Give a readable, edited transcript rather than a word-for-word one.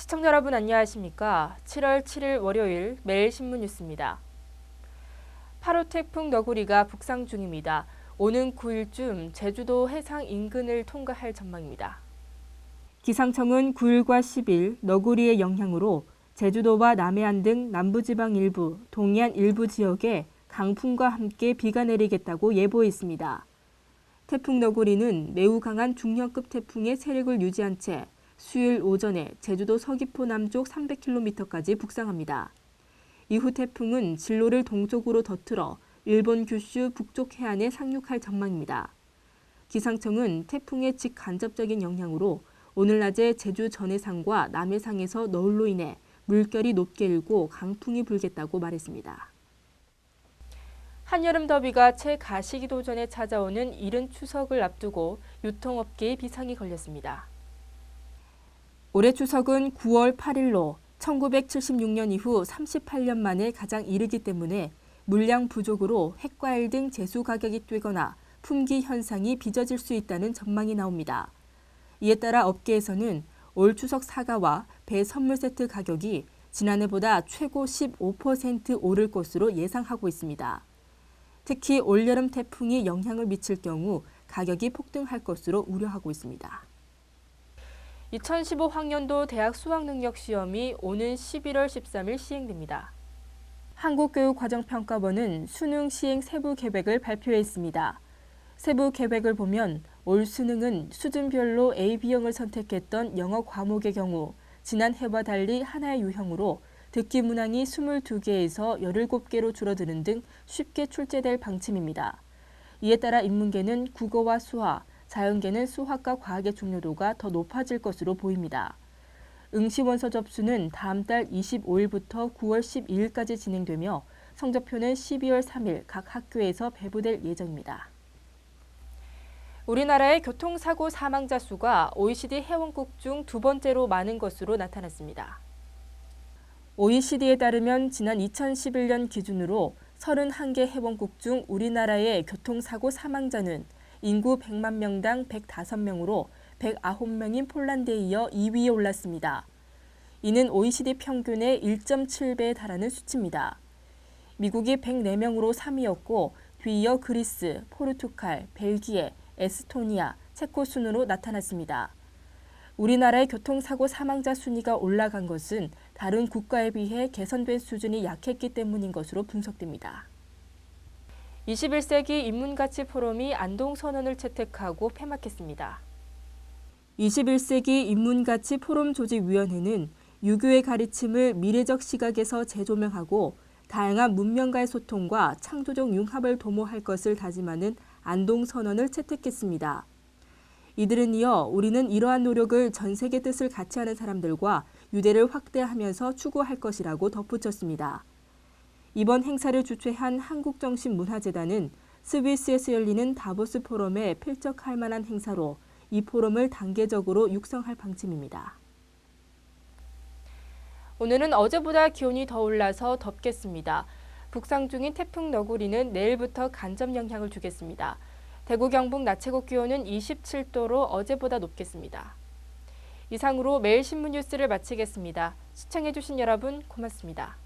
시청자 여러분 안녕하십니까? 7월 7일 월요일 매일신문 뉴스입니다. 8호 태풍 너구리가 북상 중입니다. 오는 9일쯤 제주도 해상 인근을 통과할 전망입니다. 기상청은 9일과 10일 너구리의 영향으로 제주도와 남해안 등 남부지방 일부, 동해안 일부 지역에 강풍과 함께 비가 내리겠다고 예보했습니다. 태풍 너구리는 매우 강한 중형급 태풍의 세력을 유지한 채 수요일 오전에 제주도 서귀포 남쪽 300km까지 북상합니다. 이후 태풍은 진로를 동쪽으로 더 틀어 일본 규슈 북쪽 해안에 상륙할 전망입니다. 기상청은 태풍의 직간접적인 영향으로 오늘 낮에 제주 전해상과 남해상에서 너울로 인해 물결이 높게 일고 강풍이 불겠다고 말했습니다. 한여름 더위가 채 가시기도 전에 찾아오는 이른 추석을 앞두고 유통업계에 비상이 걸렸습니다. 올해 추석은 9월 8일로 1976년 이후 38년 만에 가장 이르기 때문에 물량 부족으로 핵과일 등 제수 가격이 뛰거나 품귀 현상이 빚어질 수 있다는 전망이 나옵니다. 이에 따라 업계에서는 올 추석 사과와 배 선물 세트 가격이 지난해보다 최고 15% 오를 것으로 예상하고 있습니다. 특히 올여름 태풍이 영향을 미칠 경우 가격이 폭등할 것으로 우려하고 있습니다. 2015 학년도 대학 수학능력시험이 오는 11월 13일 시행됩니다. 한국교육과정평가원은 수능 시행 세부 계획을 발표했습니다. 세부 계획을 보면 올 수능은 수준별로 A, B형을 선택했던 영어 과목의 경우 지난해와 달리 하나의 유형으로 듣기 문항이 22개에서 17개로 줄어드는 등 쉽게 출제될 방침입니다. 이에 따라 인문계는 국어와 수학, 자연계는 수학과 과학의 중요도가 더 높아질 것으로 보입니다. 응시원서 접수는 다음 달 25일부터 9월 12일까지 진행되며 성적표는 12월 3일 각 학교에서 배부될 예정입니다. 우리나라의 교통사고 사망자 수가 OECD 회원국 중 두 번째로 많은 것으로 나타났습니다. OECD에 따르면 지난 2011년 기준으로 31개 회원국 중 우리나라의 교통사고 사망자는 인구 100만 명당 105명으로 109명인 폴란드에 이어 2위에 올랐습니다. 이는 OECD 평균의 1.7배에 달하는 수치입니다. 미국이 104명으로 3위였고 뒤이어 그리스, 포르투갈, 벨기에, 에스토니아, 체코 순으로 나타났습니다. 우리나라의 교통사고 사망자 순위가 올라간 것은 다른 국가에 비해 개선된 수준이 약했기 때문인 것으로 분석됩니다. 21세기 인문가치 포럼이 안동선언을 채택하고 폐막했습니다. 21세기 인문가치 포럼 조직위원회는 유교의 가르침을 미래적 시각에서 재조명하고 다양한 문명과의 소통과 창조적 융합을 도모할 것을 다짐하는 안동선언을 채택했습니다. 이들은 이어 우리는 이러한 노력을 전 세계 뜻을 같이 하는 사람들과 유대를 확대하면서 추구할 것이라고 덧붙였습니다. 이번 행사를 주최한 한국정신문화재단은 스위스에서 열리는 다보스 포럼에 필적할 만한 행사로 이 포럼을 단계적으로 육성할 방침입니다. 오늘은 어제보다 기온이 더 올라서 덥겠습니다. 북상 중인 태풍 너구리는 내일부터 간접 영향을 주겠습니다. 대구 경북 나채곡 기온은 27도로 어제보다 높겠습니다. 이상으로 매일신문 뉴스를 마치겠습니다. 시청해주신 여러분 고맙습니다.